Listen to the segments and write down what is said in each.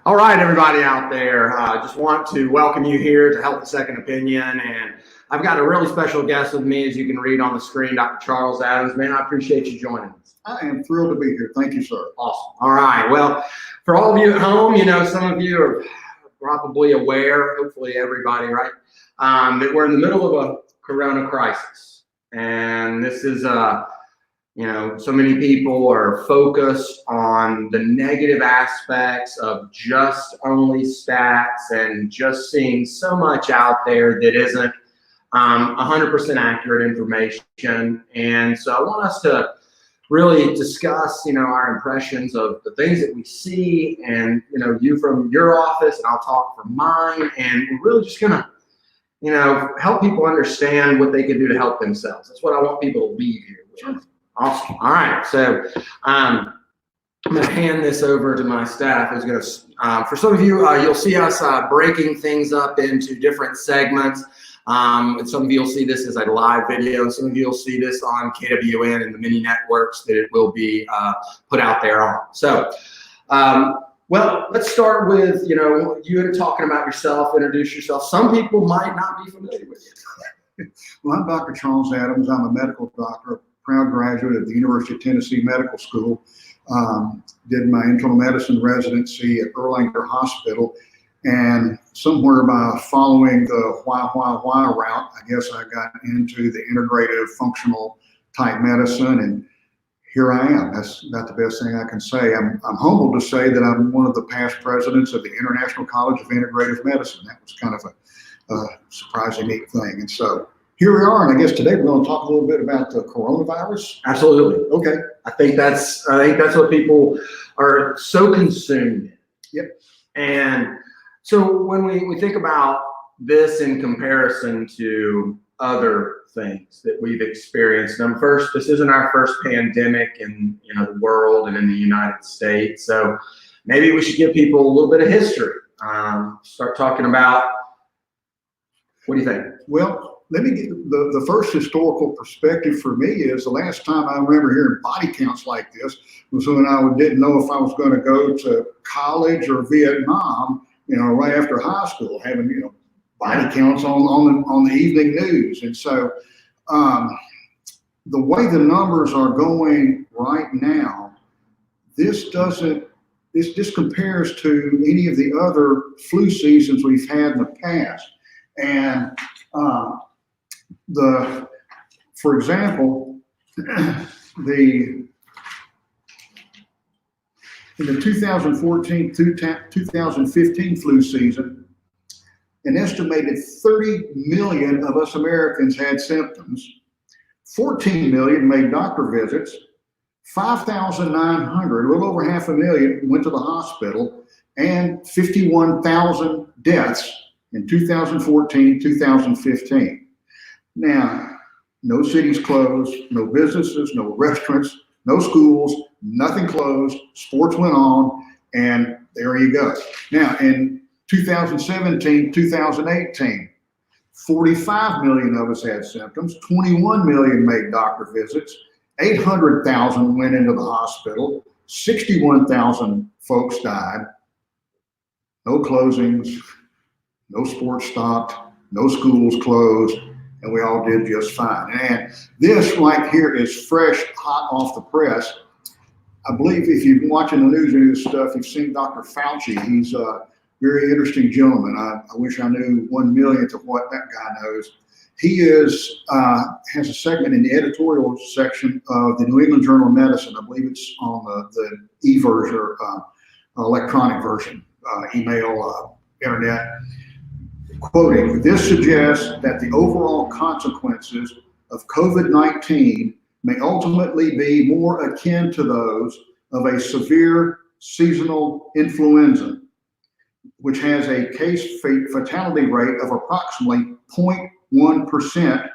All right, everybody out there, just want to welcome you here to Health Second Opinion, and I've got a really special guest with me, as you can read on the screen, Dr. Charles Adams. Man, I appreciate you joining us. I am thrilled to be here. Thank you, sir. Awesome. All right. Well, for all of you at home, some of you are probably aware, hopefully everybody, right, that we're in the middle of a corona crisis, and this is so many people are focused on the negative aspects of just only stats and just seeing so much out there that isn't 100% accurate information. And so I want us to really discuss, our impressions of the things that we see, and, you from your office, and I'll talk from mine, and we're really just gonna, help people understand what they can do to help themselves. That's what I want people to leave here with. Sure. Awesome. All right. So I'm going to hand this over to my staff. Who's going to, for some of you, you'll see us breaking things up into different segments. And some of you will see this as a live video. Some of you will see this on KWN and the many networks that it will be put out there on. So, well, let's start with, you talking about yourself, introduce yourself. Some people might not be familiar with you. Well, I'm Dr. Charles Adams. I'm a medical doctor, proud graduate of the University of Tennessee Medical School. Did my internal medicine residency at Erlanger Hospital, and somewhere by following the why route, I guess I got into the integrative functional type medicine, and here I am. That's about the best thing I can say. I'm humbled to say that I'm one of the past presidents of the International College of Integrative Medicine. That was kind of a surprising, neat thing. And so here we are, and I guess today we're going to talk a little bit about the coronavirus. Absolutely. Okay. I think that's what people are so consumed in. Yep. And so when we think about this in comparison to other things that we've experienced, first, this isn't our first pandemic in the world and in the United States. So maybe we should give people a little bit of history. Start talking about, what do you think? Well, let me get the first historical perspective for me is the last time I remember hearing body counts like this was when I didn't know if I was going to go to college or Vietnam, right after high school, having, body counts on the evening news. And so the way the numbers are going right now, this compares to any of the other flu seasons we've had in the past. And for example, in the 2014-2015 flu season, an estimated 30 million of us Americans had symptoms. 14 million made doctor visits. 5,900, a little over 500,000, went to the hospital, and 51,000 deaths in 2014-2015. Now, no cities closed, no businesses, no restaurants, no schools, nothing closed, sports went on, and there you go. Now, in 2017-2018, 45 million of us had symptoms, 21 million made doctor visits, 800,000 went into the hospital, 61,000 folks died, no closings, no sports stopped, no schools closed, and we all did just fine. And this right here is fresh, hot off the press. I believe if you've been watching the news stuff, you've seen Dr. Fauci. He's a very interesting gentleman. I wish I knew 1/1,000,000th of what that guy knows. He has a segment in the editorial section of the New England Journal of Medicine. I believe it's on the e-version or electronic version, email, internet. Quoting, "This suggests that the overall consequences of COVID-19 may ultimately be more akin to those of a severe seasonal influenza, which has a case fatality rate of approximately 0.1%,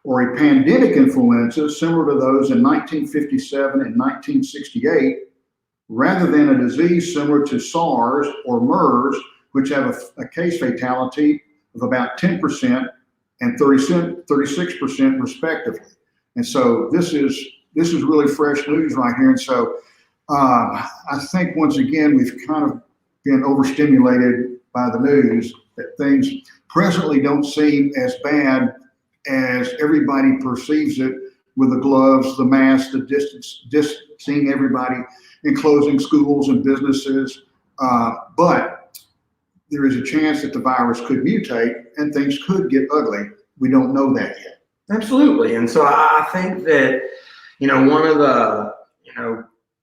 or a pandemic influenza similar to those in 1957 and 1968, rather than a disease similar to SARS or MERS, which have a case fatality of about 10% and 36% respectively." And so this is really fresh news right here. And so I think once again we've kind of again, overstimulated by the news, that things presently don't seem as bad as everybody perceives it, with the gloves, the masks, the distancing everybody, and closing schools and businesses. But there is a chance that the virus could mutate and things could get ugly. We don't know that yet. Absolutely. And so I think that, one of the,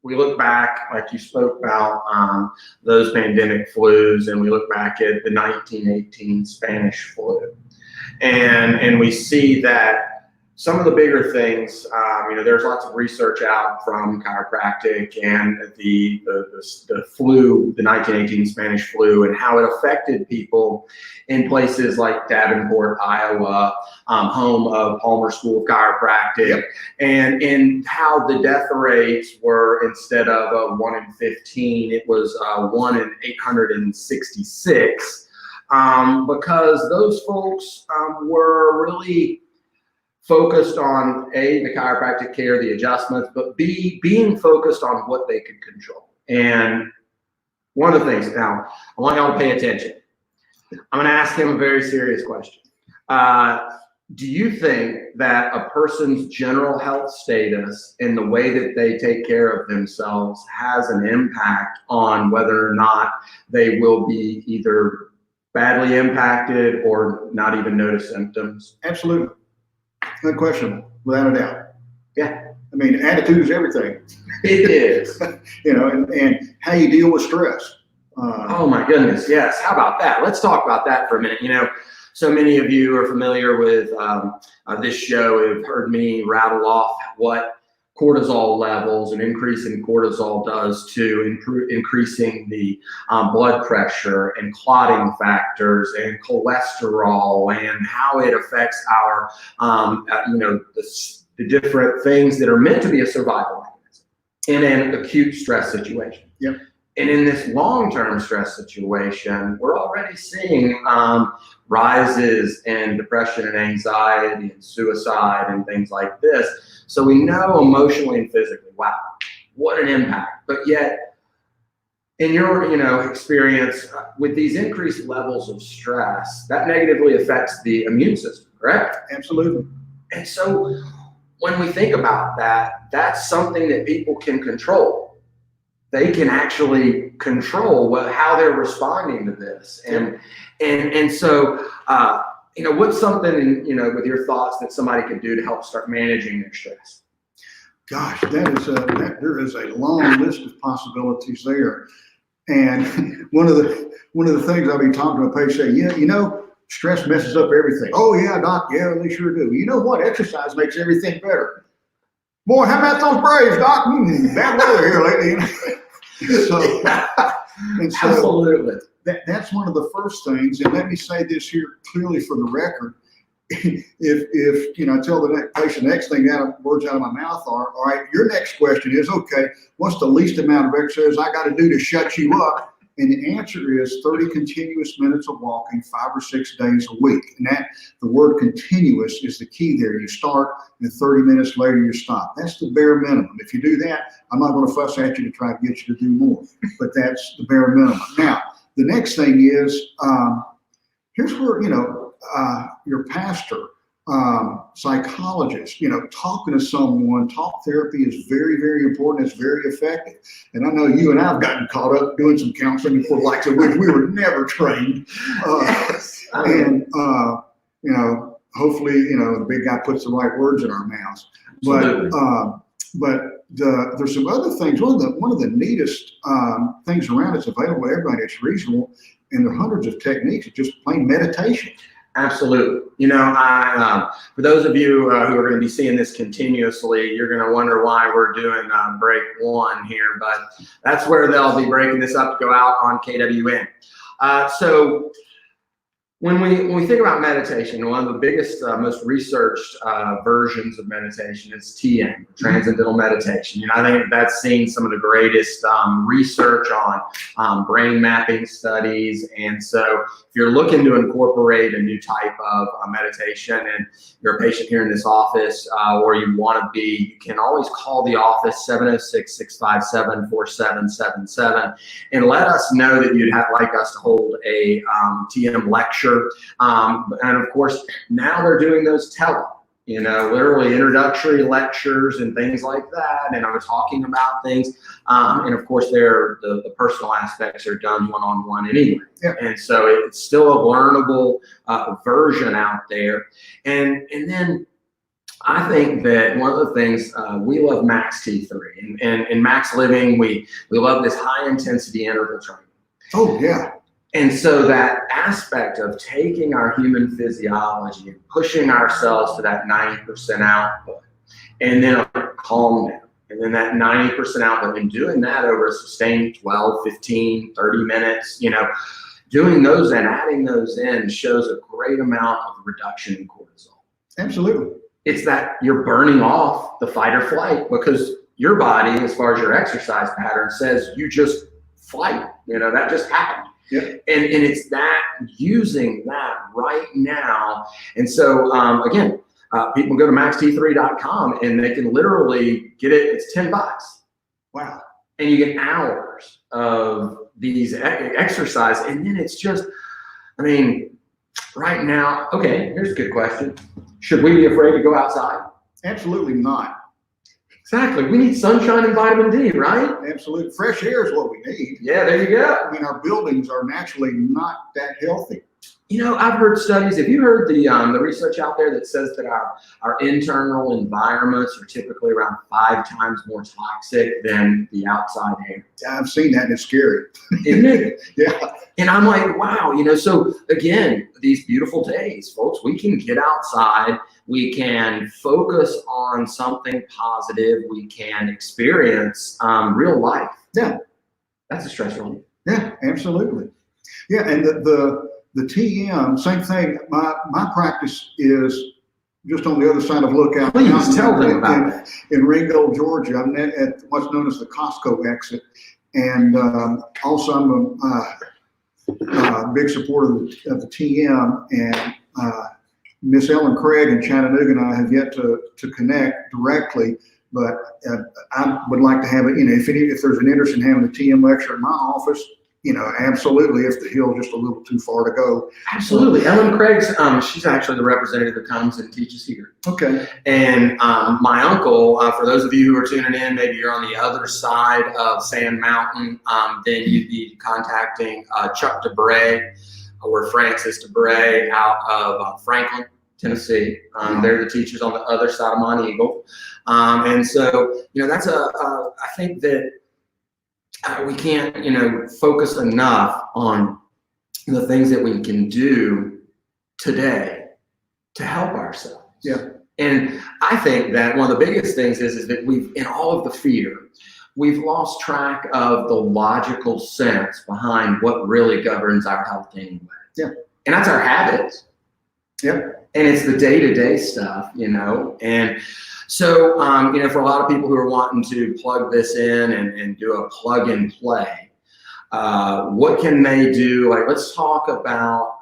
we look back, like you spoke about, those pandemic flus, and we look back at the 1918 Spanish flu. And we see that some of the bigger things, there's lots of research out from chiropractic and the flu, the 1918 Spanish flu, and how it affected people in places like Davenport, Iowa, home of Palmer School of Chiropractic, Yep. and how the death rates were, instead of a 1 in 15, it was 1 in 866, because those folks were really focused on the chiropractic care, the adjustments, but being focused on what they could control. And one of the things, now, I want y'all to pay attention. I'm going to ask him a very serious question. Do you think that a person's general health status and the way that they take care of themselves has an impact on whether or not they will be either badly impacted or not even notice symptoms? Absolutely. Unquestionable, without a doubt. Yeah. I mean, attitude is everything. It is. And how you deal with stress. Oh my goodness, yes. How about that? Let's talk about that for a minute. So many of you are familiar with this show, have heard me rattle off what cortisol levels, an increase in cortisol does to increasing the blood pressure and clotting factors and cholesterol, and how it affects our, the different things that are meant to be a survival mechanism in an acute stress situation. Yep. And in this long-term stress situation, we're already seeing rises in depression and anxiety and suicide and things like this. So we know emotionally and physically, wow, what an impact. But yet, in your experience with these increased levels of stress, that negatively affects the immune system, correct? Absolutely. And so when we think about that, that's something that people can control. They can actually control how they're responding to this. And so, what's something, with your thoughts that somebody could do to help start managing their stress? Gosh, there is a long list of possibilities there. And one of the things I'll be talking to a patient, say, stress messes up everything. Oh yeah, doc, yeah, they sure do. You know what? Exercise makes everything better. Boy, how about those Braves, doc? Bad weather here lately. So Absolutely. That's one of the first things. And let me say this here clearly for the record. If I tell the patient, the next thing words out of my mouth are, all right, your next question is, okay, what's the least amount of exercise I got to do to shut you up? And the answer is 30 continuous minutes of walking 5 or 6 days a week. And the word continuous is the key there. You start and 30 minutes later you stop. That's the bare minimum. If you do that, I'm not going to fuss at you to try to get you to do more, but that's the bare minimum. Now, the next thing is, here's where, your pastor, psychologist, talking to someone, talk therapy is very, very important. It's very effective. And I know you and I have gotten caught up doing some counseling for likes of which we were never trained. Yes. And, hopefully, the big guy puts the right words in our mouths. But there's some other things. One of the neatest things around that's available to everybody. It's reasonable, and there are hundreds of techniques. It's just plain meditation. Absolutely. For those of you who are going to be seeing this continuously, you're going to wonder why we're doing break 1 here, but that's where they'll be breaking this up to go out on KWN. So when we think about meditation, one of the biggest, most researched versions of meditation is TM, Transcendental Meditation. You know, I think that's seen some of the greatest research on brain mapping studies. And so if you're looking to incorporate a new type of meditation and you're a patient here in this office or you want to be, you can always call the office 706-657-4777 and let us know that you'd like us to hold a TM lecture. And of course, now they're doing those literally introductory lectures and things like that. And I'm talking about things. And of course, the personal aspects are done one-on-one anyway. Yeah. And so it's still a learnable version out there. And then I think that one of the things, we love Max T3. And in Max Living, we love this high intensity interval training. Oh, yeah. And so that aspect of taking our human physiology and pushing ourselves to that 90% output and then calm down. And then that 90% output and doing that over a sustained 12, 15, 30 minutes, doing those and adding those in shows a great amount of reduction in cortisol. Absolutely. It's that you're burning off the fight or flight because your body, as far as your exercise pattern, says you just fight. That just happened. Yep. And it's that using that right now. And so again, people go to maxt3.com and they can literally get it. It's $10. Wow. And you get hours of these exercise. And then it's just, right now, okay, here's a good question. Should we be afraid to go outside? Absolutely not. Exactly. We need sunshine and vitamin D, right? Absolutely. Fresh air is what we need. Yeah, there you go. Our buildings are naturally not that healthy. I've heard studies. Have you heard the research out there that says that our internal environments are typically around 5 times more toxic than the outside air? I've seen that, and it's scary. Isn't it? Yeah. And I'm like, wow, so again, these beautiful days, folks, we can get outside. We can focus on something positive. We can experience real life. Yeah. That's a stress relief. Yeah, absolutely. Yeah, and the TM, same thing. My practice is just on the other side of Lookout. Please tell them about that. In Ringgold, Georgia. I'm at what's known as the Costco exit. And also I'm a big supporter of the TM. And Miss Ellen Craig in Chattanooga and I have yet to connect directly, but I would like to have it, if there's an interest in having a TM lecture in my office, absolutely, if the hill's just a little too far to go. Absolutely. Ellen Craig's, she's actually the representative that comes and teaches here. Okay. And my uncle, for those of you who are tuning in, maybe you're on the other side of Sand Mountain, then you'd be contacting Chuck DeBray or Francis DeBray out of Franklin, Tennessee. They're the teachers on the other side of Mont Eagle. And so, that's I think that we can't, focus enough on the things that we can do today to help ourselves. Yeah. And I think that one of the biggest things is that in all of the fear, we've lost track of the logical sense behind what really governs our health anyway. Yeah. And that's our habits. Yep. And it's the day-to-day stuff, and so, for a lot of people who are wanting to plug this in and do a plug and play, what can they do? Let's talk about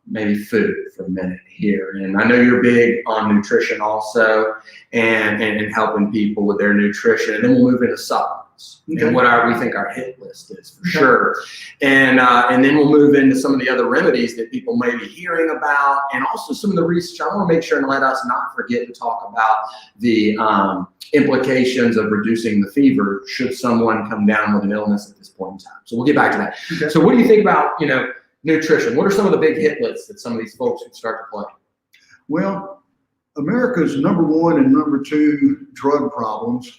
maybe food for a minute here. And I know you're big on nutrition also and helping people with their nutrition. And then we'll move into supplements. Okay. And what we think our hit list is for sure. And then we'll move into some of the other remedies that people may be hearing about, and also some of the research. I want to make sure and let us not forget to talk about the implications of reducing the fever should someone come down with an illness at this point in time. So we'll get back to that. Okay. So what do you think about, nutrition? What are some of the big hit lists that some of these folks would start to play? Well, America's #1 and #2 drug problems,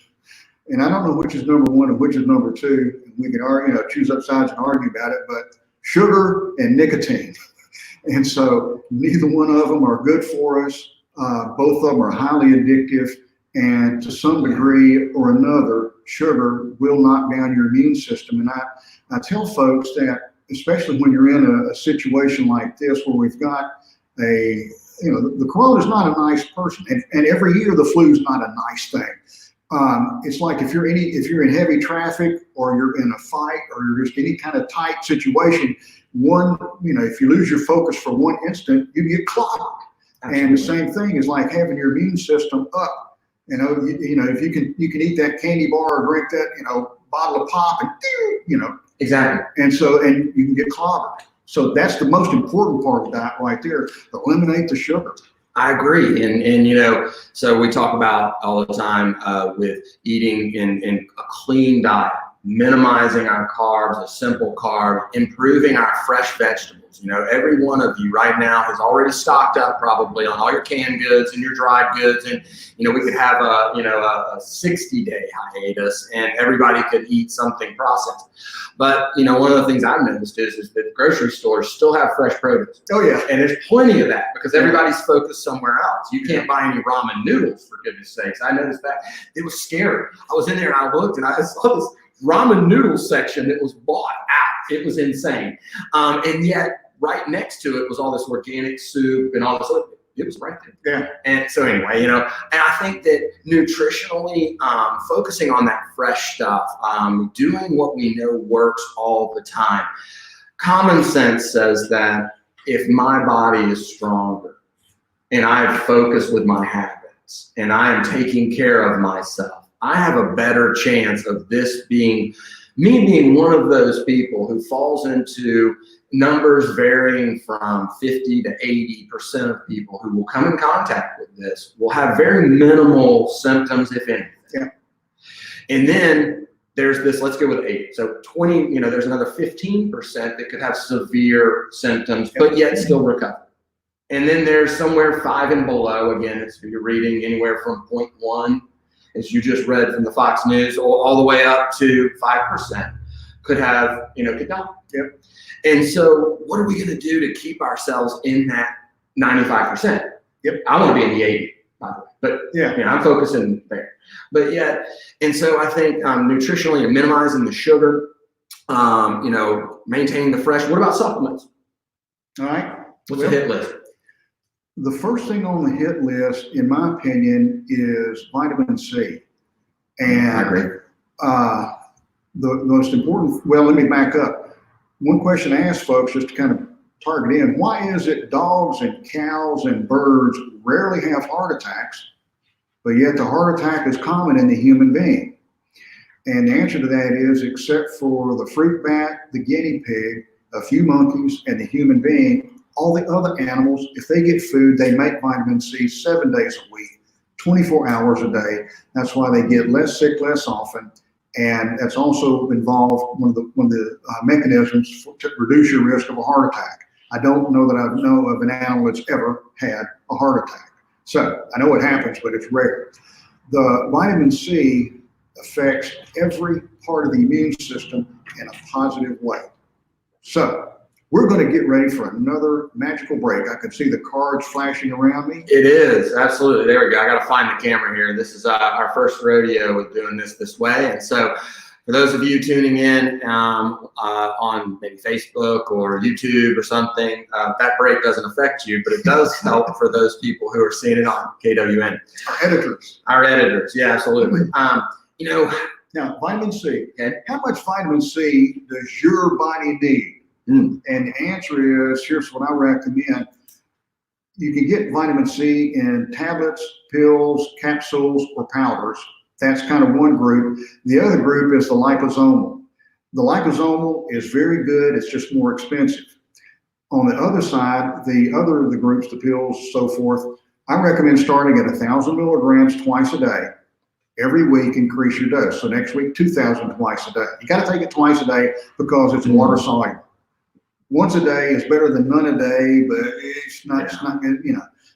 and I don't know which is #1 and which is #2. We can argue, choose up sides and argue about it, but sugar and nicotine. And so neither one of them are good for us. Both of them are highly addictive, and to some degree or another, sugar will knock down your immune system. And I tell folks that especially when you're in a situation like this where we've got the corona is not a nice person, and every year the flu is not a nice thing. It's like if you're in heavy traffic or you're in a fight or you're just any kind of tight situation, if you lose your focus for one instant, you get clobbered. Absolutely. And the same thing is like having your immune system up. If you can eat that candy bar or drink that, bottle of pop and, Exactly. And you can get clobbered. So that's the most important part of that right there. Eliminate the sugar. I agree. And so we talk about all the time with eating in a clean diet, minimizing our carbs, a simple carb, improving our fresh vegetables. Every one of you right now has already stocked up probably on all your canned goods and your dried goods. And, we could have a 60-day hiatus and everybody could eat something processed. But, one of the things I've noticed is that grocery stores still have fresh produce. Oh, yeah. And there's plenty of that because everybody's focused somewhere else. You can't buy any ramen noodles, for goodness sakes. I noticed that. It was scary. I was in there and I looked and I saw this ramen noodle section that was bought out. It was insane. And yet right next to it was all this organic soup and all this other. It was right there. Yeah. And so anyway, and I think that nutritionally, focusing on that fresh stuff, doing what we know works all the time. Common sense says that if my body is stronger and I've focused with my habits and I am taking care of myself, I have a better chance of this being one of those people who falls into numbers varying from 50 to 80% of people who will come in contact with this will have very minimal symptoms, if anything. Yeah. And then there's this, let's go with 8. So 20, there's another 15% that could have severe symptoms, but yet still recover. And then there's somewhere 5 and below, again, if you're reading anywhere from 0.1, as you just read from the Fox News, all the way up to 5% could have, could die. Yep. And so what are we going to do to keep ourselves in that 95%? Yep. I want to be in the 80, by the way. But yeah, I'm focusing there. But yet, and so I think nutritionally and minimizing the sugar, maintaining the fresh. What about supplements? All right. What's the hit list? The first thing on the hit list, in my opinion, is vitamin C. And I agree. The most important, well, let me back up. One question I ask folks, just to kind of target in, why is it dogs and cows and birds rarely have heart attacks, but yet the heart attack is common in the human being? And the answer to that is, except for the fruit bat, the guinea pig, a few monkeys, and the human being, all the other animals, if they get food, they make vitamin C 7 days a week, 24 hours a day. That's why they get less sick less often. And that's also involved one of the mechanisms to reduce your risk of a heart attack. I don't know that I know of an animal that's ever had a heart attack. So I know it happens, but it's rare. The vitamin C affects every part of the immune system in a positive way. So we're going to get ready for another magical break. I can see the cards flashing around me. It is, absolutely. There we go. I got to find the camera here. This is our first rodeo with doing this way. And so for those of you tuning in on maybe Facebook or YouTube or something, that break doesn't affect you, but it does help for those people who are seeing it on KWN. Our editors, yeah, absolutely. Now, vitamin C. Okay. How much vitamin C does your body need? And the answer is, here's what I recommend. You can get vitamin C in tablets, pills, capsules, or powders. That's kind of one group. The other group is the liposomal. The liposomal is very good. It's just more expensive. On the other side, the groups, the pills, so forth, I recommend starting at 1,000 milligrams twice a day. Every week, increase your dose. So next week, 2,000 twice a day. You got to take it twice a day because it's water soluble. Once a day is better than none a day, but it's not good,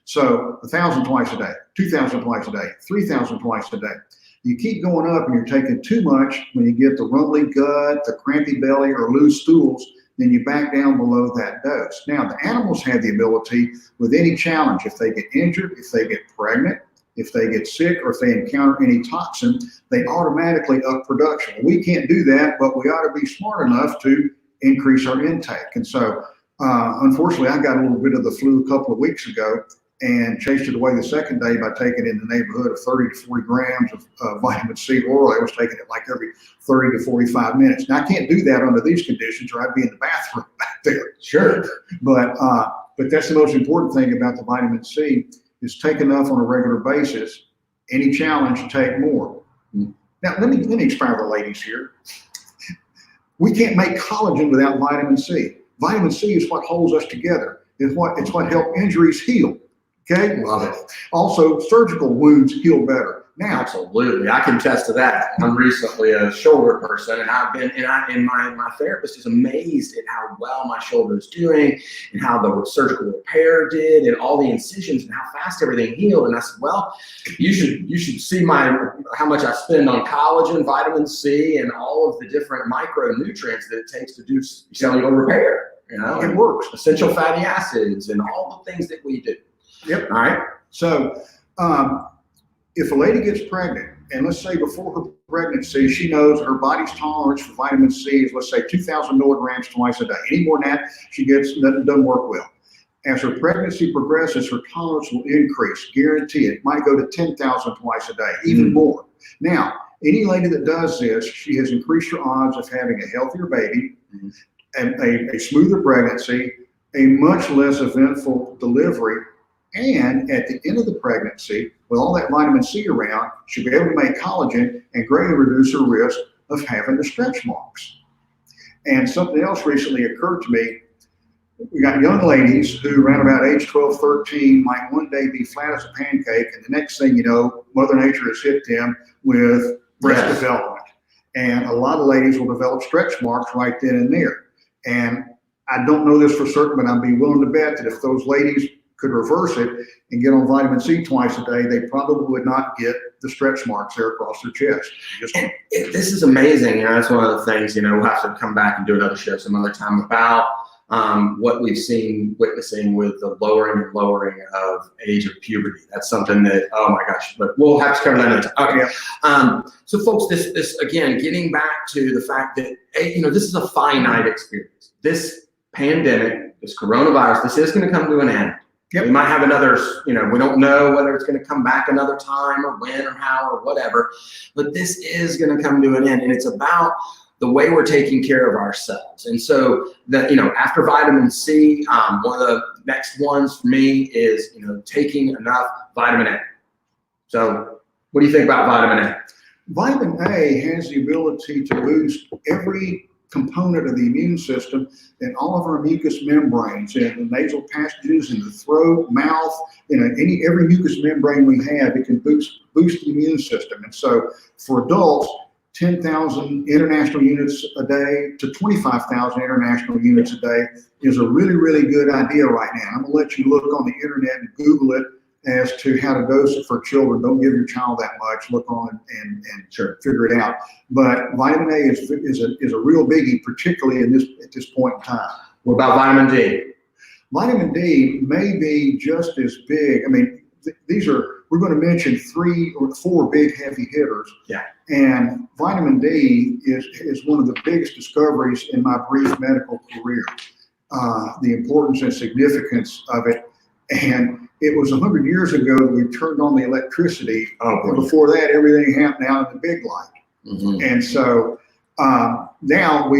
So 1,000 twice a day, 2,000 twice a day, 3,000 twice a day. You keep going up and you're taking too much. When you get the rumbly gut, the crampy belly, or loose stools, then you back down below that dose. Now, the animals have the ability with any challenge. If they get injured, if they get pregnant, if they get sick, or if they encounter any toxin, they automatically up production. We can't do that, but we ought to be smart enough to increase our intake. And so, unfortunately, I got a little bit of the flu a couple of weeks ago and chased it away the second day by taking in the neighborhood of 30 to 40 grams of vitamin C oral. I was taking it like every 30 to 45 minutes. Now, I can't do that under these conditions, or I'd be in the bathroom back there. Sure. But that's the most important thing about the vitamin C, is take enough on a regular basis. Any challenge, take more. Now, let me inspire the ladies here. We can't make collagen without vitamin C. Vitamin C is what holds us together. It's what helps injuries heal. Okay? Love it. Also, surgical wounds heal better. Now, Absolutely. I can attest to that. I'm recently a shoulder person, and my therapist is amazed at how well my shoulder is doing and how the surgical repair did and all the incisions and how fast everything healed. And I said, well, you should see how much I spend on collagen, vitamin C, and all of the different micronutrients that it takes to do cellular repair. It works. Essential fatty acids and all the things that we do. Yep. All right. So, if a lady gets pregnant, and let's say before her pregnancy, she knows her body's tolerance for vitamin C is, let's say, 2,000 milligrams twice a day. Any more than that, that doesn't work well. As her pregnancy progresses, her tolerance will increase. Guarantee it. Might go to 10,000 twice a day, even more. Now, any lady that does this, she has increased her odds of having a healthier baby, and a smoother pregnancy, a much less eventful delivery, and at the end of the pregnancy, with all that vitamin C around, she'll be able to make collagen and greatly reduce her risk of having the stretch marks. And something else recently occurred to me. We got young ladies who around about age 12, 13 might one day be flat as a pancake, and the next thing you know, Mother Nature has hit them with breast development. And a lot of ladies will develop stretch marks right then and there. And I don't know this for certain, but I'd be willing to bet that if those ladies could reverse it and get on vitamin C twice a day, they probably would not get the stretch marks there across their chest. This is amazing. That's one of the things, we'll have to come back and do another show some other time about what we've seen witnessing with the lowering of age of puberty. That's something that, oh my gosh, but we'll have to cover that another time. Okay. Yeah. So folks, this again, getting back to the fact that, this is a finite experience. This pandemic, this coronavirus, this is going to come to an end. Yep. We might have another, we don't know whether it's going to come back another time or when or how or whatever, but this is going to come to an end, and it's about the way we're taking care of ourselves. And so after vitamin C, one of the next ones for me is, taking enough vitamin A. So what do you think about vitamin A? Vitamin A has the ability to boost every component of the immune system and all of our mucous membranes and the nasal passages in the throat, mouth, every mucous membrane we have, it can boost the immune system. And so for adults, 10,000 international units a day to 25,000 international units a day is a really, really good idea right now. I'm gonna let you look on the internet and Google it as to how to dose it for children. Don't give your child that much. Look on and figure it out. But vitamin A is a real biggie, particularly at this point in time. What about vitamin D? Vitamin D may be just as big. I mean, we're going to mention 3 or 4 big heavy hitters. Yeah. And vitamin D is one of the biggest discoveries in my brief medical career. The importance and significance of it. And it was 100 years ago that we turned on the electricity. And before that, everything happened out in the big light. Mm-hmm. And so now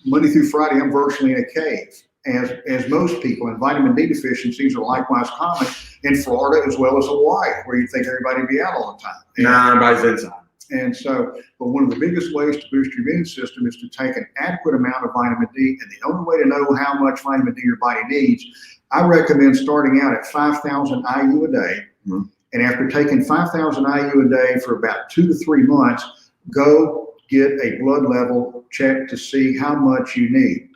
Monday through Friday, I'm virtually in a cave, as most people. And vitamin D deficiencies are likewise common in Florida as well as Hawaii, where you think everybody would be out all the time. Nah, everybody's inside. And so, but one of the biggest ways to boost your immune system is to take an adequate amount of vitamin D. And the only way to know how much vitamin D your body needs, I recommend starting out at 5,000 IU a day. Mm-hmm. And after taking 5,000 IU a day for about 2 to 3 months, go get a blood level check to see how much you need.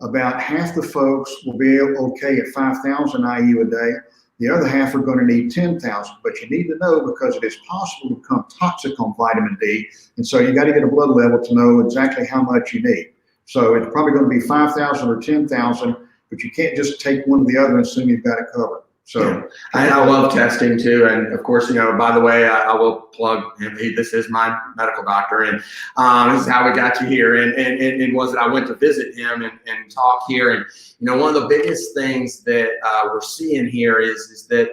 About half the folks will be okay at 5,000 IU a day. The other half are going to need 10,000, but you need to know because it is possible to become toxic on vitamin D. And so you got to get a blood level to know exactly how much you need. So it's probably going to be 5,000 or 10,000, but you can't just take one or the other and assume you've got it covered. So Yeah. I love testing too. And of course, by the way, I will plug him. This is my medical doctor, and this is how we got you here. And was that I went to visit him and talk here. And, one of the biggest things that we're seeing here is that,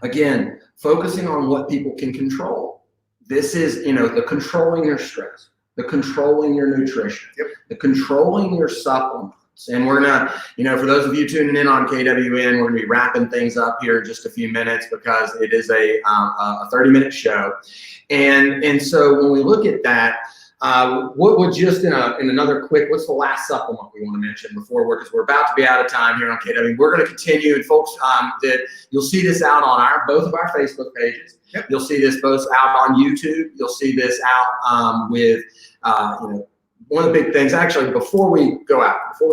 again, focusing on what people can control. This is, the controlling your stress, the controlling your nutrition, the controlling your supplements. And we're gonna, for those of you tuning in on KWN, we're gonna be wrapping things up here in just a few minutes because it is a 30-minute show. And so when we look at that, what would just in another quick, what's the last supplement we want to mention before because we're about to be out of time here on KW. We're going to continue, and folks, that you'll see this out on both of our Facebook pages. Yep. You'll see this both out on YouTube. You'll see this out with one of the big things, actually, before we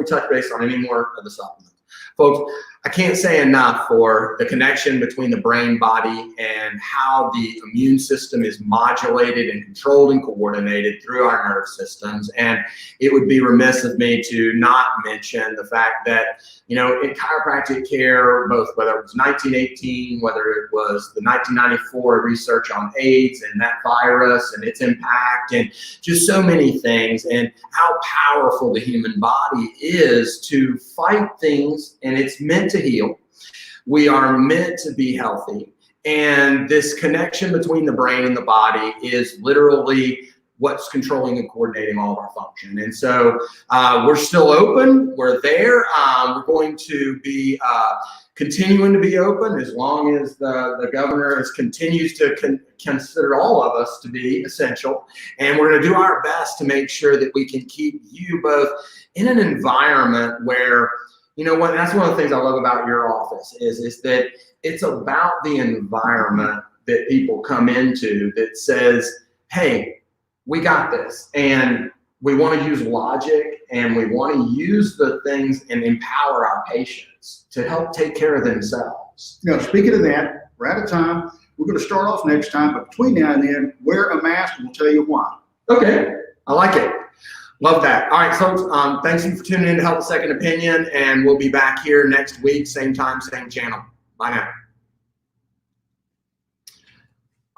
touch base on any more of the supplements, folks, I can't say enough for the connection between the brain, body, and how the immune system is modulated and controlled and coordinated through our nerve systems. And it would be remiss of me to not mention the fact that, in chiropractic care, both whether it was 1918, whether it was the 1994 research on AIDS and that virus and its impact, and just so many things, and how powerful the human body is to fight things, and it's meant to heal. We are meant to be healthy. And this connection between the brain and the body is literally what's controlling and coordinating all of our function. And so we're still open. We're there. We're going to be continuing to be open as long as the governor continues to consider all of us to be essential. And we're going to do our best to make sure that we can keep you both in an environment where, that's one of the things I love about your office is that it's about the environment that people come into that says, hey, we got this. And we want to use logic, and we want to use the things and empower our patients to help take care of themselves. Speaking of that, we're out of time. We're going to start off next time, but between now and then, wear a mask, and we'll tell you why. Okay, I like it. Love that. All right, folks, thanks you for tuning in to Help a Second Opinion, and we'll be back here next week, same time, same channel. Bye now.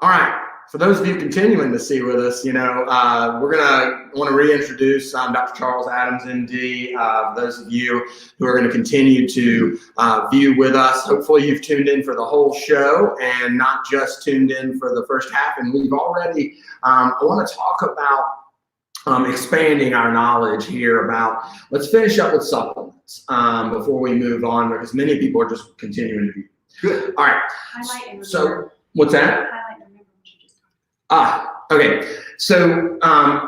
All right, for those of you continuing to see with us, we're going to want to reintroduce Dr. Charles Adams, MD. Those of you who are going to continue to view with us, hopefully you've tuned in for the whole show and not just tuned in for the first half. And we've already, I want to talk about expanding our knowledge here about, let's finish up with supplements before we move on, because many people are just continuing to be good. All right. So what's that? Okay. So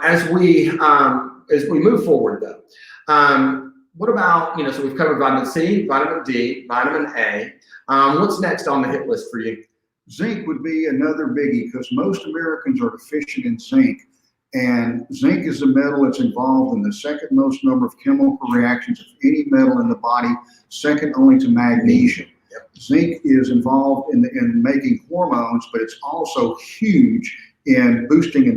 as we move forward though, what about, so we've covered vitamin C, vitamin D, vitamin A. What's next on the hit list for you? Zinc would be another biggie because most Americans are deficient in zinc. And zinc is a metal that's involved in the second most number of chemical reactions of any metal in the body, second only to magnesium. Yep. Zinc is involved in making hormones, but it's also huge in boosting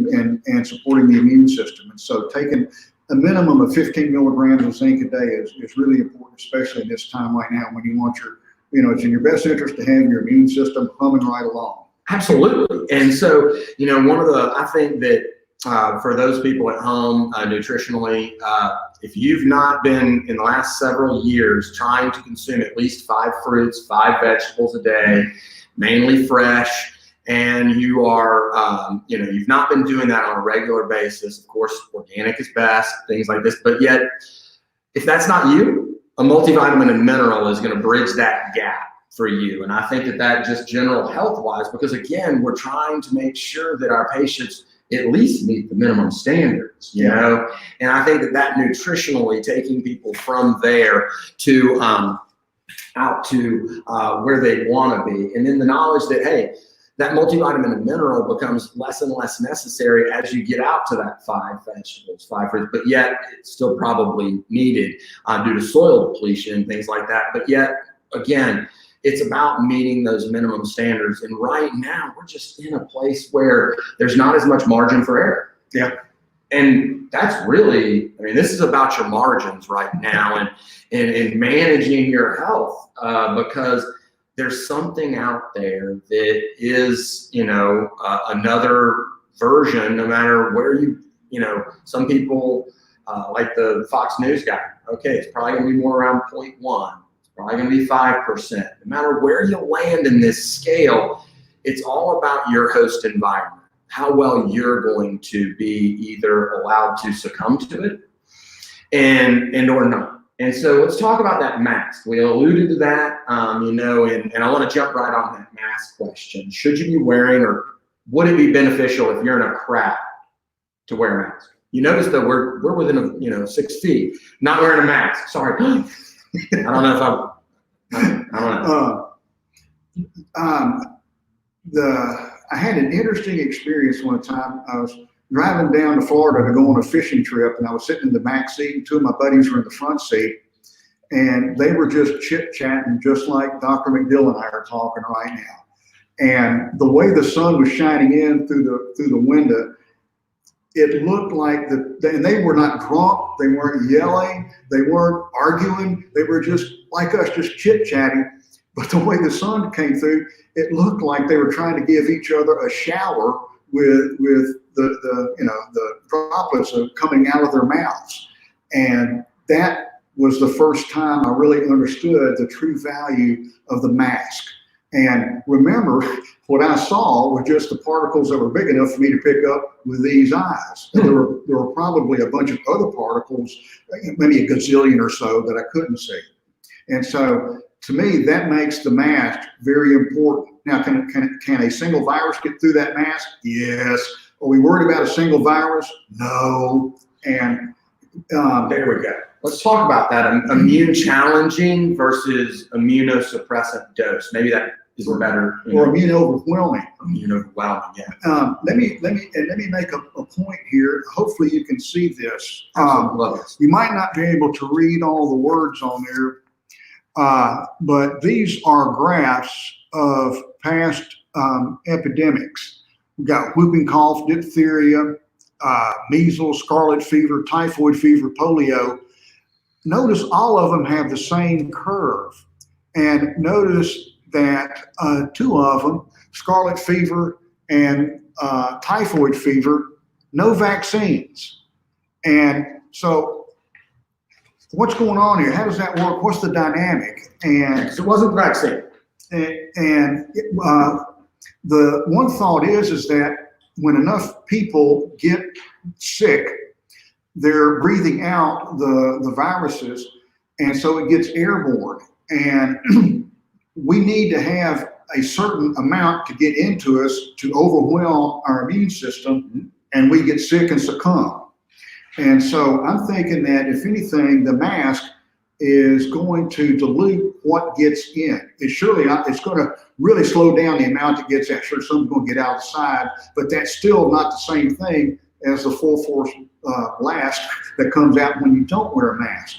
and supporting the immune system. And so taking a minimum of 15 milligrams of zinc a day is really important, especially in this time right now when you want it's in your best interest to have your immune system humming right along. Absolutely. And so, I think that for those people at home, nutritionally, if you've not been in the last several years trying to consume at least 5 fruits, 5 vegetables a day, mainly fresh, and you are, you've not been doing that on a regular basis, of course, organic is best, things like this, but yet, if that's not you, a multivitamin and mineral is going to bridge that gap for you. And I think that just general health-wise, because again, we're trying to make sure that our patients at least meet the minimum standards, and I think that nutritionally taking people from there to out to where they want to be, and then the knowledge that, hey, that multivitamin and mineral becomes less and less necessary as you get out to that 5 vegetables, 5 fruits, but yet it's still probably needed due to soil depletion and things like that. But yet, again, it's about meeting those minimum standards. And right now, we're just in a place where there's not as much margin for error. Yeah. And that's really, I mean, this is about your margins right now and managing your health, because there's something out there that is, another version, no matter where some people, like the Fox News guy, okay, it's probably gonna be more around 0.1, it's probably gonna be 5%. No matter where you land in this scale, it's all about your host environment, how well you're going to be either allowed to succumb to it and or not. And so let's talk about that mask. We alluded to that, and I want to jump right on that mask question. Should you be wearing, or would it be beneficial if you're in a crowd to wear a mask? You notice that we're within 6 feet, not wearing a mask. Sorry, I don't know if I don't know. I had an interesting experience one time. I was driving down to Florida to go on a fishing trip, and I was sitting in the back seat, and two of my buddies were in the front seat, and they were just chit-chatting, just like Dr. McDill and I are talking right now. And the way the sun was shining in through the window, it looked like and they were not drunk, they weren't yelling, they weren't arguing, they were just like us, just chit-chatting. But the way the sun came through, it looked like they were trying to give each other a shower with the droplets coming out of their mouths. And that was the first time I really understood the true value of the mask. And remember, what I saw were just the particles that were big enough for me to pick up with these eyes. And there were probably a bunch of other particles, maybe a gazillion or so, that I couldn't see. And so to me, that makes the mask very important. Now, can a single virus get through that mask? Yes. Are we worried about a single virus? No. And there we go. Let's talk about that immune challenging versus immunosuppressant dose. Maybe that is better. Or immune overwhelming. Immune overwhelming, yeah. Let me make a point here. Hopefully you can see this. You might not be able to read all the words on there, but these are graphs of past epidemics. We've got whooping cough, diphtheria, measles, scarlet fever, typhoid fever, polio. Notice all of them have the same curve. And notice that two of them, scarlet fever and typhoid fever, no vaccines. And so what's going on here? How does that work? What's the dynamic? And it wasn't the vaccine. And the one thought is that when enough people get sick, they're breathing out the viruses, and so it gets airborne. And we need to have a certain amount to get into us to overwhelm our immune system, and we get sick and succumb. And so I'm thinking that if anything, the mask is going to dilute what gets in. It's going to really slow down the amount that gets out. Sure, some's going to get outside, but that's still not the same thing as the full force blast that comes out when you don't wear a mask.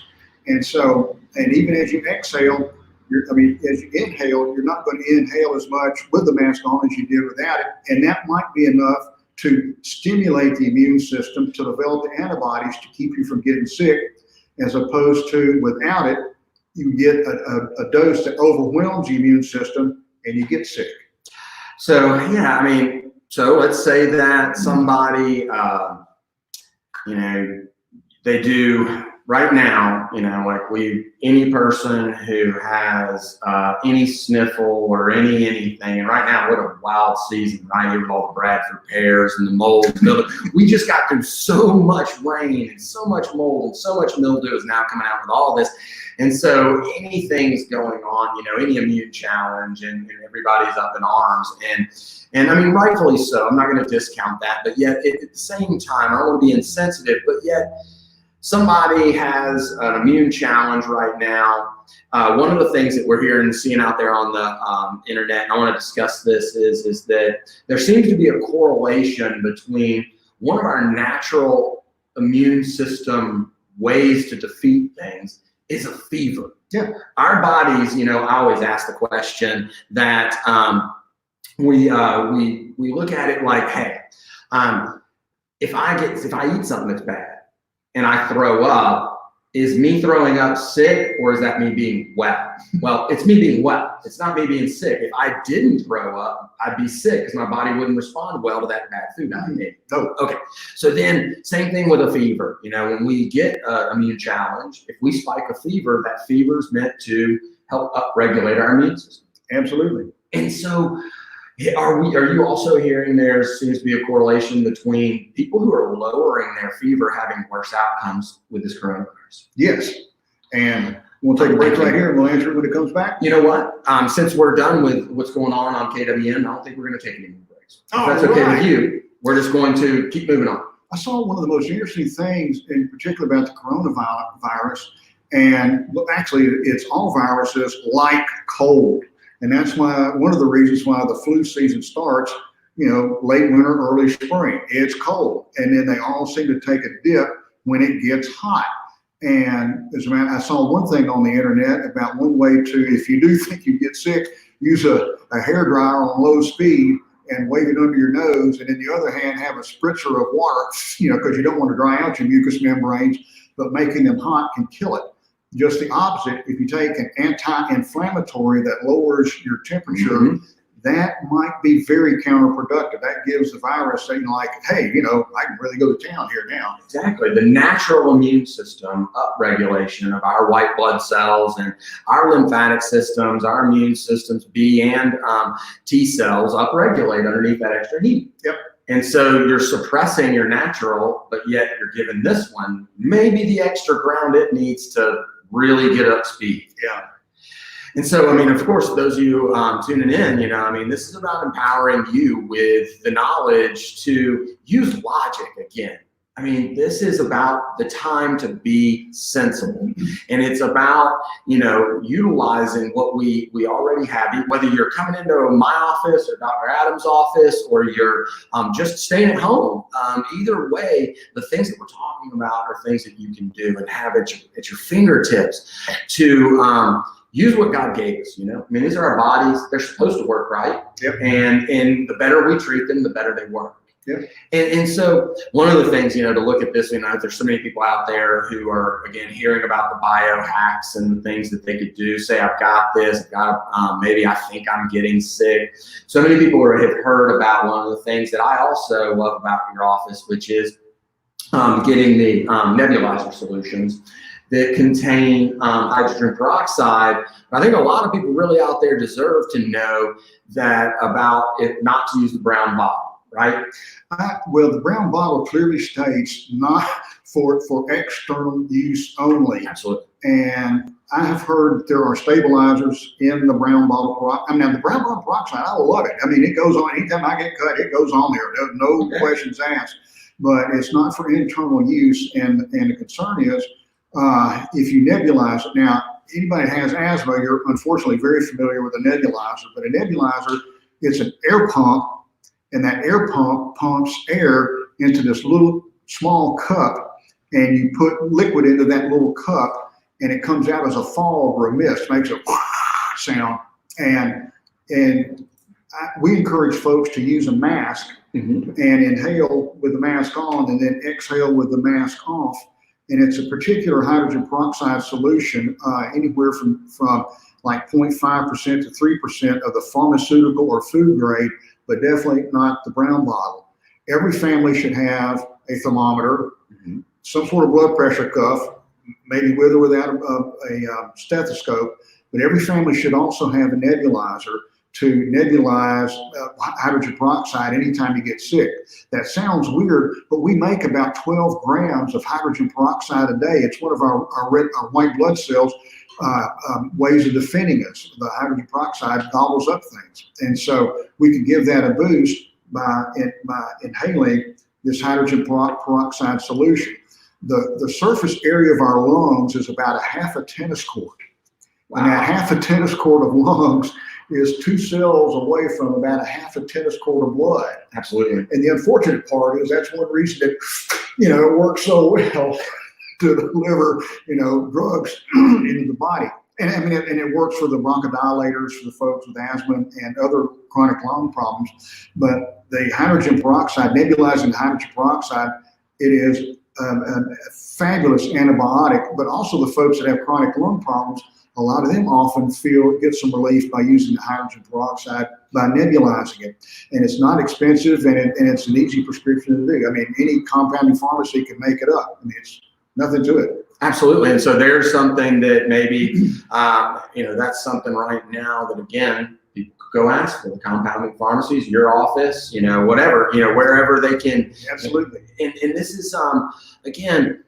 And so, and even as you exhale, as you inhale, you're not going to inhale as much with the mask on as you did without it. And that might be enough to stimulate the immune system to develop the antibodies to keep you from getting sick, as opposed to without it, you get a dose that overwhelms the immune system and you get sick. So, yeah, so let's say that somebody, they do right now, any person who has any sniffle or anything, and right now, what a wild season, right here with all the Bradford pears and the mold. We just got through so much rain and so much mold and so much mildew is now coming out with all this. And so anything's going on, any immune challenge, and everybody's up in arms. And rightfully so. I'm not going to discount that. But yet, at the same time, I don't want to be insensitive, but yet somebody has an immune challenge right now. One of the things that we're hearing and seeing out there on the internet, and I want to discuss this, is that there seems to be a correlation between one of our natural immune system ways to defeat things is a fever. Yeah. Our bodies, I always ask the question that we look at it like, hey, if I eat something that's bad and I throw up, is me throwing up sick or is that me being well? Well, it's me being well. It's not me being sick. If I didn't throw up, I'd be sick because my body wouldn't respond well to that bad food I ate. Oh, okay. So then same thing with a fever. You know, when we get an immune challenge, if we spike a fever, that fever is meant to help upregulate our immune system. Absolutely. And so are you also hearing there seems to be a correlation between people who are lowering their fever having worse outcomes with this coronavirus? Yes. And we'll take a break right here and we'll answer it when it comes back. You know what? Since we're done with what's going on KWN, I don't think we're going to take any more breaks. If that's okay with you, we're just going to keep moving on. I saw one of the most interesting things in particular about the coronavirus, and actually it's all viruses like cold. And that's why one of the reasons why the flu season starts, you know, late winter, early spring. It's cold. And then they all seem to take a dip when it gets hot. And as a matter, I saw one thing on the internet about one way to, if you do think you get sick, use a hairdryer on low speed and wave it under your nose. And in the other hand, have a spritzer of water, you know, because you don't want to dry out your mucous membranes, but making them hot can kill it. Just the opposite, if you take an anti-inflammatory that lowers your temperature, that might be very counterproductive. That gives the virus saying like, hey, you know, I can really go to town here now. Exactly. The natural immune system upregulation of our white blood cells and our lymphatic systems, our immune systems, B and T cells upregulate underneath that extra heat. Yep. And so you're suppressing your natural, but yet you're giving this one maybe the extra ground it needs to really get up speed. Yeah. And so, I mean, of course, those of you tuning in, you know, I mean, this is about empowering you with the knowledge to use logic again. I mean, this is about the time to be sensible. And it's about, you know, utilizing what we already have, whether you're coming into my office or Dr. Adams' office, or you're just staying at home. Either way, the things that we're talking about are things that you can do and have at your fingertips to use what God gave us, you know? I mean, these are our bodies. They're supposed to work right. Yep. And the better we treat them, the better they work. Yep. And so one of the things, you know, to look at this, you know, there's so many people out there who are, again, hearing about the biohacks and the things that they could do. Say, I've got this, I've got, maybe I think I'm getting sick. So many people have heard about one of the things that I also love about your office, which is getting the nebulizer solutions that contain hydrogen peroxide. I think a lot of people really out there deserve to know that about it, not to use the brown bottle. Right? Well, the brown bottle clearly states not for external use only. Absolutely. And I have heard there are stabilizers in the brown bottle peroxide. I mean, the brown bottle peroxide, I love it. I mean, it goes on. Anytime I get cut, it goes on there. No questions asked. But it's not for internal use. And the concern is if you nebulize it. Now, anybody that has asthma, you're unfortunately very familiar with a nebulizer. But a nebulizer, it's an air pump. And that air pump pumps air into this little small cup, and you put liquid into that little cup, and it comes out as a fog or a mist, makes a sound. And we encourage folks to use a mask and inhale with the mask on, and then exhale with the mask off. And it's a particular hydrogen peroxide solution, anywhere from like 0.5% to 3% of the pharmaceutical or food grade, but definitely not the brown bottle. Every family should have a thermometer, some sort of blood pressure cuff, maybe with or without a stethoscope, but every family should also have a nebulizer to nebulize hydrogen peroxide anytime you get sick. That sounds weird, but we make about 12 grams of hydrogen peroxide a day. It's one of our white blood cells ways of defending us. The hydrogen peroxide gobbles up things. And so we can give that a boost by inhaling this hydrogen peroxide solution. The surface area of our lungs is about a half a tennis court. Wow. And that half a tennis court of lungs is 2 cells away from about a half a tennis court of blood. Absolutely. And the unfortunate part is that's one reason that, you know, it works so well to deliver, you know, drugs into the body. And I mean, and it works for the bronchodilators, for the folks with asthma and other chronic lung problems. But the hydrogen peroxide, nebulizing hydrogen peroxide, it is a fabulous antibiotic. But also the folks that have chronic lung problems, a lot of them often get some relief by using the hydrogen peroxide by nebulizing it. And it's not expensive, and it's an easy prescription to do. I mean, any compounding pharmacy can make it up. I mean, it's nothing to it. Absolutely. And so there's something that maybe, that's something right now that, again, people could go ask for the compounding pharmacies, your office, whatever, wherever they can. Absolutely. And this is, again,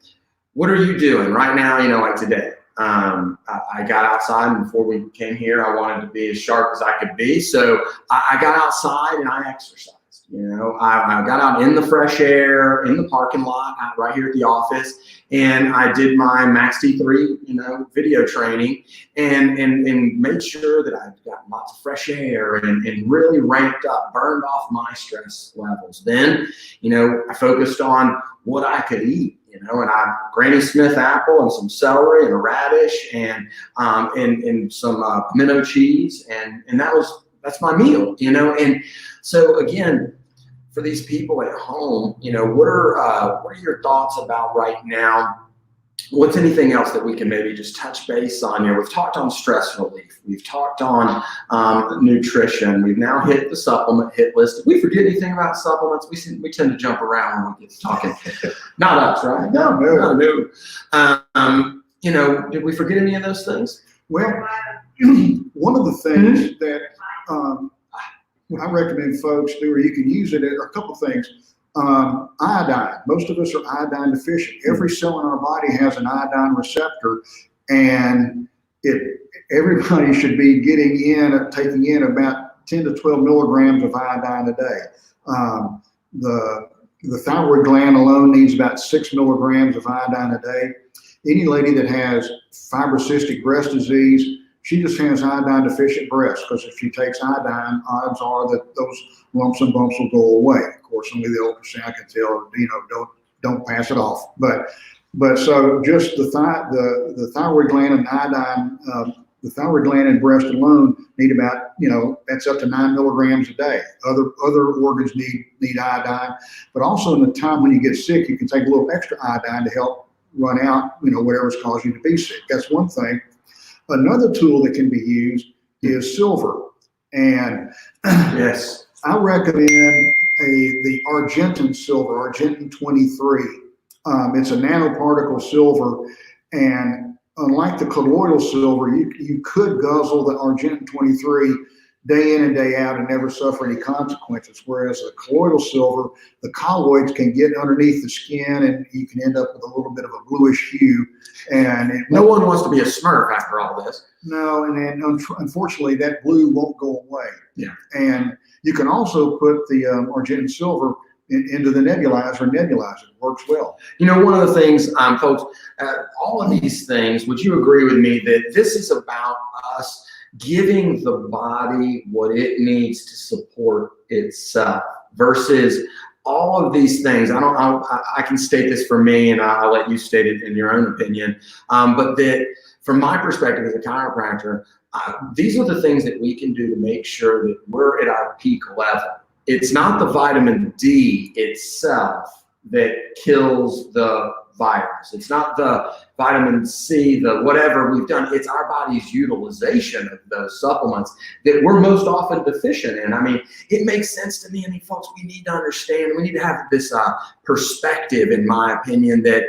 what are you doing right now, like today? I got outside, and before we came here, I wanted to be as sharp as I could be. So I got outside and I exercised. I got out in the fresh air, in the parking lot, right here at the office, and I did my Max T3, video training, and made sure that I got lots of fresh air and really ramped up, burned off my stress levels. Then, I focused on what I could eat. And I Granny Smith apple and some celery and a radish and some pimento cheese, and that's my meal. And so again, for these people at home, what are your thoughts about right now? What's anything else that we can maybe just touch base on? We've talked on stress relief. We've talked on nutrition. We've now hit the supplement hit list. Did we forget anything about supplements? We tend to jump around when we get to talking. Not us, right? No. Did we forget any of those things? Well, one of the things that I recommend folks do, or you can use it, are a couple things. Iodine. Most of us are iodine deficient. Every cell in our body has an iodine receptor, and everybody should be taking in about 10 to 12 milligrams of iodine a day. The thyroid gland alone needs about 6 milligrams of iodine a day. Any lady that has fibrocystic breast disease, she just has iodine deficient breasts, because if she takes iodine, odds are that those lumps and bumps will go away. Of course, only the ultrasound can tell, don't pass it off. But so just the thyroid gland and iodine, the thyroid gland and breast alone need about, that's up to 9 milligrams a day. Other organs need iodine, but also in the time when you get sick, you can take a little extra iodine to help run out, whatever's causing you to be sick. That's one thing. Another tool that can be used is silver. And yes, I recommend the Argentin silver, Argentin 23. It's a nanoparticle silver, and unlike the colloidal silver, you could guzzle the Argentin 23 day in and day out and never suffer any consequences. Whereas the colloidal silver, the colloids can get underneath the skin, and you can end up with a little bit of a bluish hue. And no one wants to be a Smurf after all this. No, and unfortunately, that blue won't go away. Yeah. And you can also put the Argentin silver into the nebulizer. Nebulizer works well. One of the things, folks, all of these things, would you agree with me that this is about us giving the body what it needs to support itself versus all of these things? I can state this for me, and I'll let you state it in your own opinion. But that from my perspective as a chiropractor, these are the things that we can do to make sure that we're at our peak level. It's not the vitamin D itself that kills the virus. It's not the vitamin C, the whatever we've done. It's our body's utilization of those supplements that we're most often deficient in. I mean, it makes sense to me. I mean, folks, we need to understand, we need to have this perspective, in my opinion, that,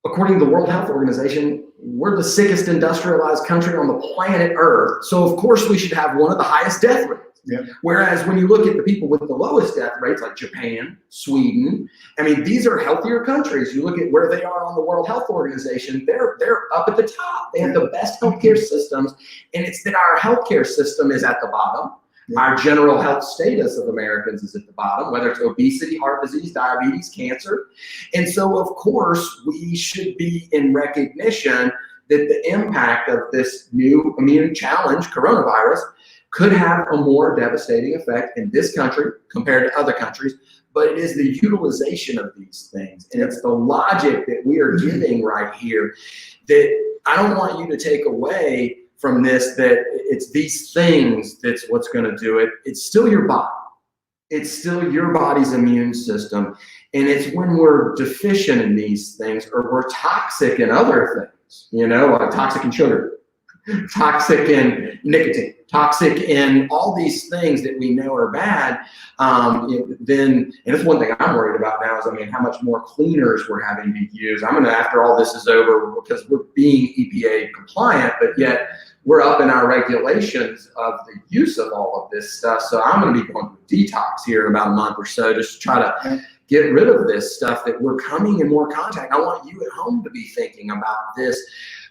according to the World Health Organization, we're the sickest industrialized country on the planet Earth. So of course we should have one of the highest death rates. Yeah. Whereas when you look at the people with the lowest death rates, like Japan, Sweden, I mean, these are healthier countries. You look at where they are on the World Health Organization, they're up at the top. They have the best healthcare systems, and it's that our healthcare system is at the bottom. Yeah. Our general health status of Americans is at the bottom, whether it's obesity, heart disease, diabetes, cancer. And so, of course, we should be in recognition that the impact of this new immune challenge, coronavirus, could have a more devastating effect in this country compared to other countries, but it is the utilization of these things, and it's the logic that we are giving right here that I don't want you to take away from this that it's these things that's what's going to do it. It's still your body. It's still your body's immune system. And it's when we're deficient in these things, or we're toxic in other things, like toxic in sugar, toxic in nicotine, toxic in all these things that we know are bad, then, and it's one thing I'm worried about now is, how much more cleaners we're having to use. I'm going to, after all this is over, because we're being EPA compliant, but yet we're up in our regulations of the use of all of this stuff. So I'm going to be going through a detox here in about a month or so, just to try to get rid of this stuff that we're coming in more contact. I want you at home to be thinking about this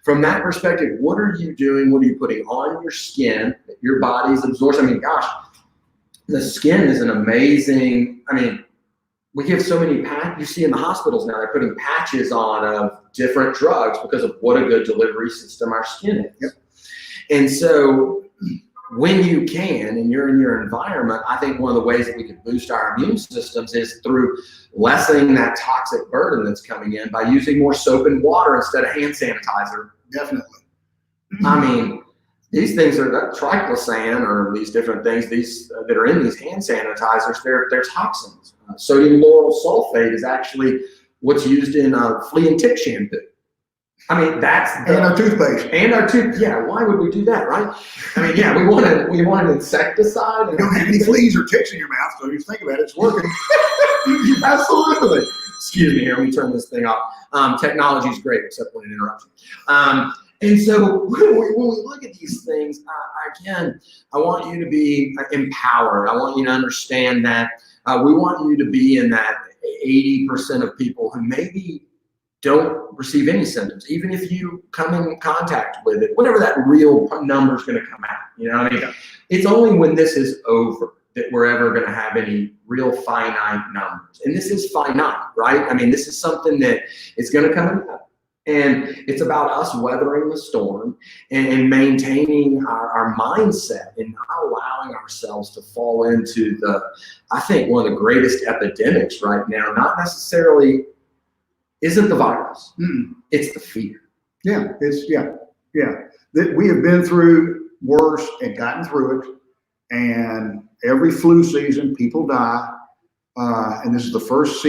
from that perspective. What are you doing? What are you putting on your skin that your body's absorbing? Gosh, the skin is an amazing, we give so many you see in the hospitals now, they're putting patches on of different drugs because of what a good delivery system our skin is. Yep. And so when you can, and you're in your environment, I think one of the ways that we can boost our immune systems is through lessening that toxic burden that's coming in by using more soap and water instead of hand sanitizer. Definitely. These things are triclosan, or these different things, these that are in these hand sanitizers, they're toxins. Sodium lauryl sulfate is actually what's used in flea and tick shampoo. That's and our toothpaste. Yeah, why would we do that, right? We want an insecticide. You don't have any fleas or ticks in your mouth, so if you think about it, it's working. Absolutely. Excuse me here, let me turn this thing off. Technology is great, except when it interrupts you. And so when we look at these things, again, I want you to be empowered. I want you to understand that we want you to be in that 80% of people who maybe don't receive any symptoms, even if you come in contact with it, whatever that real number is going to come out. Yeah. It's only when this is over that we're ever going to have any real finite numbers. And this is finite, right? This is something that is going to come up. And it's about us weathering the storm and maintaining our mindset and not allowing ourselves to fall into I think one of the greatest epidemics right now, not necessarily isn't the virus. It's the fear. Yeah. We have been through worse and gotten through it. And every flu season, people die. And this is the first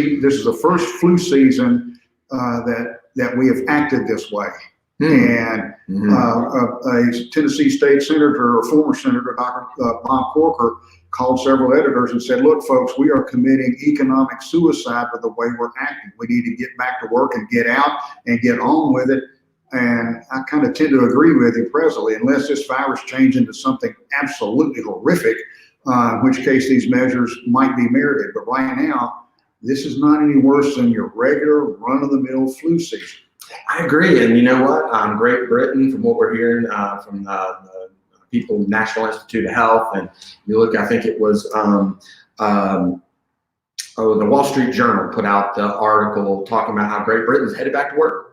flu season that we have acted this way. And a Tennessee state senator, or former senator, Dr. Bob Corker, called several editors and said, look, folks, we are committing economic suicide with the way we're acting. We need to get back to work and get out and get on with it. And I kind of tend to agree with him presently, unless this virus changes into something absolutely horrific, in which case these measures might be merited. But right now, this is not any worse than your regular run-of-the-mill flu season. I agree. And you know what? Great Britain, from what we're hearing from the people, National Institute of Health, and you look, I think it was the Wall Street Journal put out the article talking about how Great Britain's headed back to work.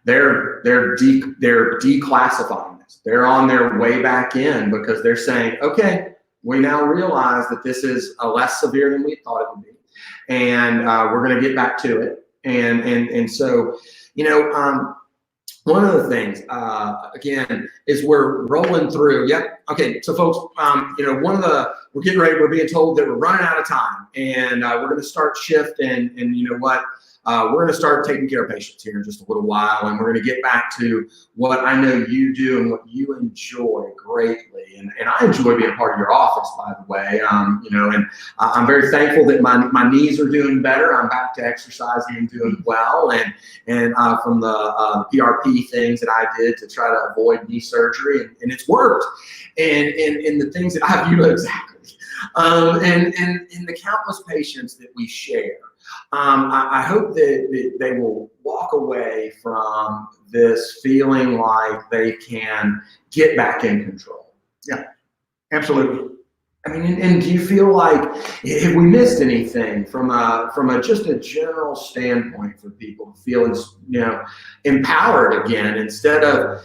They're declassifying this. They're on their way back in because they're saying, okay, we now realize that this is less severe than we thought it would be, and we're going to get back to it. And so, one of the things, again, is we're rolling through. Yep. Okay. So folks, we're getting ready. We're being told that we're running out of time, and we're going to start shift. And you know what? We're going to start taking care of patients here in just a little while, and we're going to get back to what I know you do and what you enjoy greatly. And I enjoy being a part of your office, by the way. And I'm very thankful that my knees are doing better. I'm back to exercising and doing well. And from the PRP things that I did to try to avoid knee surgery, and it's worked. And the things that I've exactly. And the countless patients that we share. I hope that they will walk away from this feeling like they can get back in control. Yeah, absolutely. And do you feel like, have we missed anything from just a general standpoint for people to feel, empowered again instead of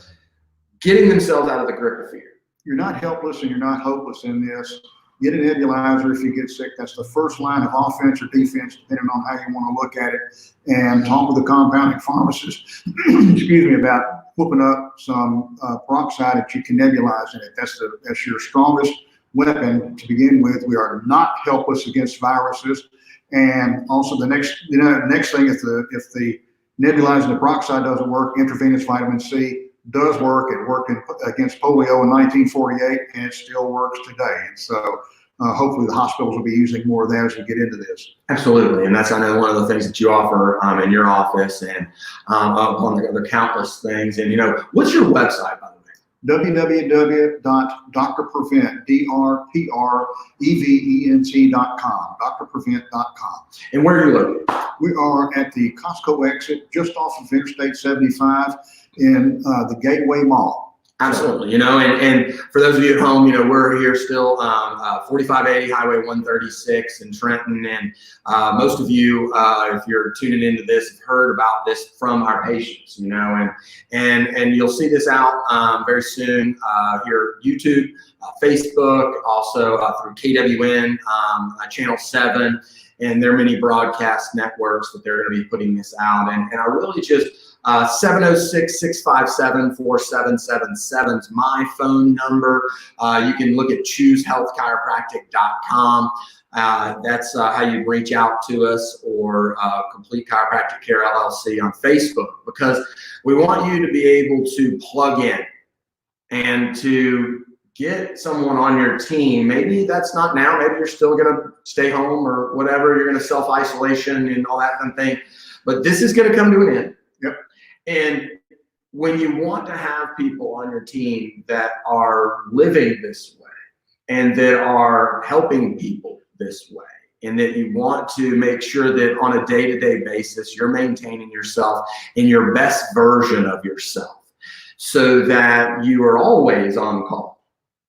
getting themselves out of the grip of fear? You're not helpless and you're not hopeless in this. Get a nebulizer if you get sick. That's the first line of offense or defense, depending on how you want to look at it. And talk with the compounding pharmacist, excuse me, about whooping up some peroxide that you can nebulize in it. That's your strongest weapon to begin with. We are not helpless against viruses. And also the next thing, if the nebulizing the peroxide doesn't work, intravenous vitamin C does work. It worked against polio in 1948, and it still works today. And so hopefully the hospitals will be using more of that as we get into this. Absolutely, and that's, I know, one of the things that you offer in your office, and on the other countless things. And what's your website, by the way? www.drprevent, DRPREVENT.com, drprevent.com. And where are you located? We are at the Costco exit, just off of Interstate 75 in the Gateway Mall. Absolutely, and for those of you at home, we're here still 4580 Highway 136 in Trenton, and most of you, if you're tuning into this, have heard about this from our patients, and you'll see this out very soon here, YouTube, Facebook, also through KWN, Channel 7, and there are many broadcast networks that they're going to be putting this out, and I really just 706-657-4777 is my phone number. You can look at choosehealthchiropractic.com. That's how you reach out to us, or Complete Chiropractic Care LLC on Facebook, because we want you to be able to plug in and to get someone on your team. Maybe that's not now. Maybe you're still going to stay home or whatever. You're going to self-isolation and all that kind of thing. But this is going to come to an end. Yep. And when you want to have people on your team that are living this way and that are helping people this way, and that you want to make sure that on a day-to-day basis, you're maintaining yourself in your best version of yourself, so that you are always on call,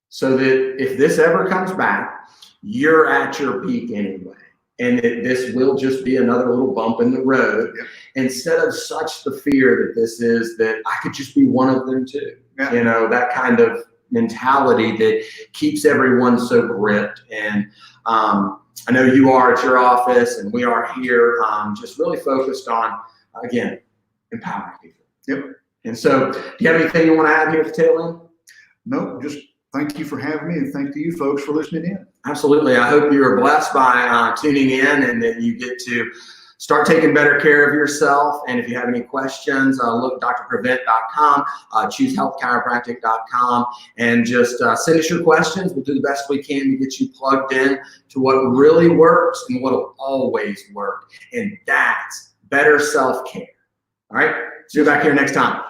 so that if this ever comes back, you're at your peak anyway. And this will just be another little bump in the road. Yep. Instead of such the fear that this is, that I could just be one of them too. Yeah. That kind of mentality that keeps everyone so gripped. And I know you are at your office, and we are here, just really focused on, again, empowering people. Yep. And so, do you have anything you want to add here at the tail end? No, just thank you for having me, and thank you folks for listening in. Absolutely. I hope you are blessed by tuning in, and that you get to start taking better care of yourself. And if you have any questions, look at drprevent.com, choosehealthchiropractic.com, and just send us your questions. We'll do the best we can to get you plugged in to what really works and what will always work. And that's better self-care. All right. See you back here next time.